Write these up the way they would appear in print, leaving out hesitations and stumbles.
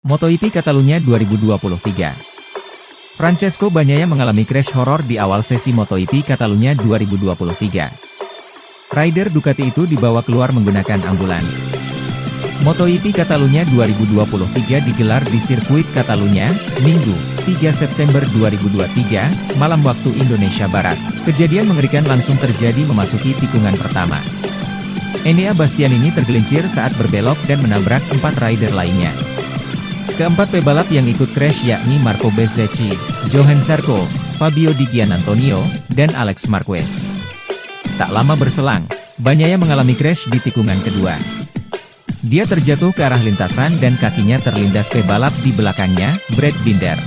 MotoGP Catalunya 2023. Francesco Bagnaia mengalami crash horor di awal sesi MotoGP Catalunya 2023. Rider Ducati itu dibawa keluar menggunakan ambulans. MotoGP Catalunya 2023 digelar di sirkuit Catalunya, Minggu, 3 September 2023, malam waktu Indonesia Barat. Kejadian mengerikan langsung terjadi memasuki tikungan pertama. Enea Bastianini tergelincir saat berbelok dan menabrak 4 rider lainnya. Keempat pebalap yang ikut crash yakni Marco Bezzecchi, Johan Zarco, Fabio Di Giannantonio, dan Alex Marquez. Tak lama berselang, Bagnaia mengalami crash di tikungan kedua. Dia terjatuh ke arah lintasan dan kakinya terlindas pebalap di belakangnya, Brad Binder.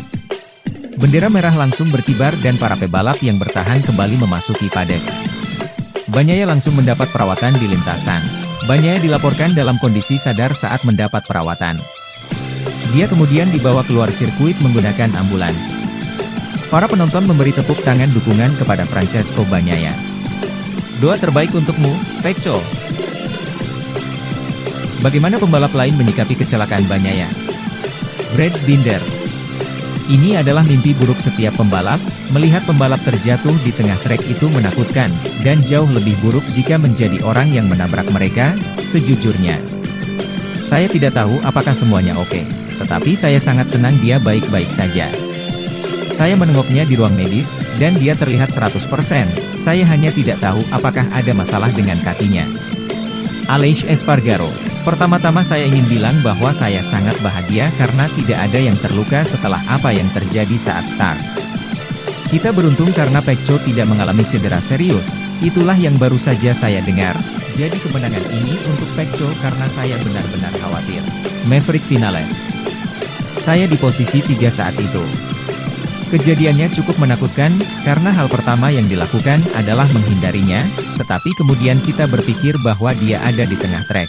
Bendera merah langsung berkibar dan para pebalap yang bertahan kembali memasuki paddock. Bagnaia langsung mendapat perawatan di lintasan. Bagnaia dilaporkan dalam kondisi sadar saat mendapat perawatan. Dia kemudian dibawa keluar sirkuit menggunakan ambulans. Para penonton memberi tepuk tangan dukungan kepada Francesco Bagnaia. Doa terbaik untukmu, Pecco. Bagaimana pembalap lain menyikapi kecelakaan Bagnaia? Brad Binder. Ini adalah mimpi buruk setiap pembalap, melihat pembalap terjatuh di tengah trek itu menakutkan, dan jauh lebih buruk jika menjadi orang yang menabrak mereka. Sejujurnya, saya tidak tahu apakah semuanya oke. Tetapi saya sangat senang dia baik-baik saja. Saya menengoknya di ruang medis, dan dia terlihat 100%, saya hanya tidak tahu apakah ada masalah dengan kakinya. Aleix Espargaro. Pertama-tama saya ingin bilang bahwa saya sangat bahagia karena tidak ada yang terluka setelah apa yang terjadi saat start. Kita beruntung karena Pecco tidak mengalami cedera serius, itulah yang baru saja saya dengar. Jadi kemenangan ini untuk Pecco karena saya benar-benar khawatir. Maverick Vinales. Saya di posisi 3 saat itu. Kejadiannya cukup menakutkan, karena hal pertama yang dilakukan adalah menghindarinya, tetapi kemudian kita berpikir bahwa dia ada di tengah trek.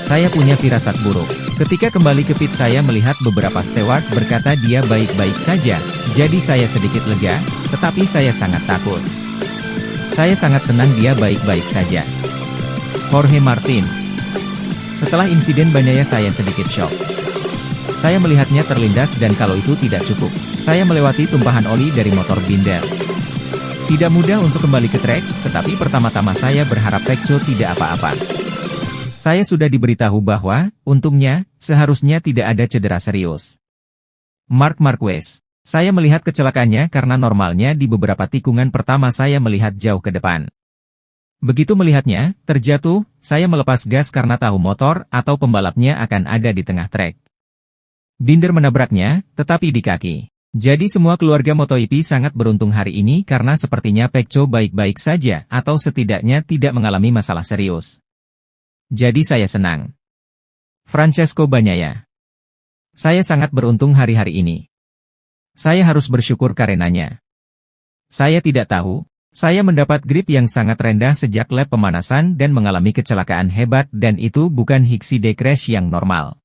Saya punya firasat buruk. Ketika kembali ke pit saya melihat beberapa steward berkata dia baik-baik saja, jadi saya sedikit lega, tetapi saya sangat takut. Saya sangat senang dia baik-baik saja. Jorge Martin. Setelah insiden Bagnaia saya sedikit shock. Saya melihatnya terlindas dan kalau itu tidak cukup, saya melewati tumpahan oli dari motor Binder. Tidak mudah untuk kembali ke trek, tetapi pertama-tama saya berharap Pecco tidak apa-apa. Saya sudah diberitahu bahwa, untungnya, seharusnya tidak ada cedera serius. Marc Marquez. Saya melihat kecelakaannya karena normalnya di beberapa tikungan pertama saya melihat jauh ke depan. Begitu melihatnya, terjatuh, saya melepas gas karena tahu motor atau pembalapnya akan ada di tengah trek. Binder menabraknya, tetapi di kaki. Jadi semua keluarga MotoGP sangat beruntung hari ini karena sepertinya Pecco baik-baik saja atau setidaknya tidak mengalami masalah serius. Jadi saya senang. Francesco Bagnaia. Saya sangat beruntung hari-hari ini. Saya harus bersyukur karenanya. Saya tidak tahu, saya mendapat grip yang sangat rendah sejak lap pemanasan dan mengalami kecelakaan hebat dan itu bukan Hixide crash yang normal.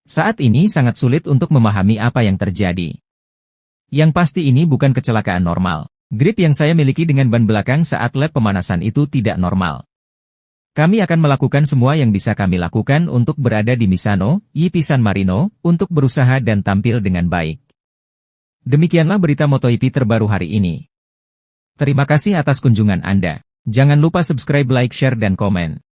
Saat ini sangat sulit untuk memahami apa yang terjadi. Yang pasti ini bukan kecelakaan normal. Grip yang saya miliki dengan ban belakang saat lap pemanasan itu tidak normal. Kami akan melakukan semua yang bisa kami lakukan untuk berada di Misano, GP San Marino, untuk berusaha dan tampil dengan baik. Demikianlah berita MotoGP terbaru hari ini. Terima kasih atas kunjungan Anda. Jangan lupa subscribe, like, share, dan komen.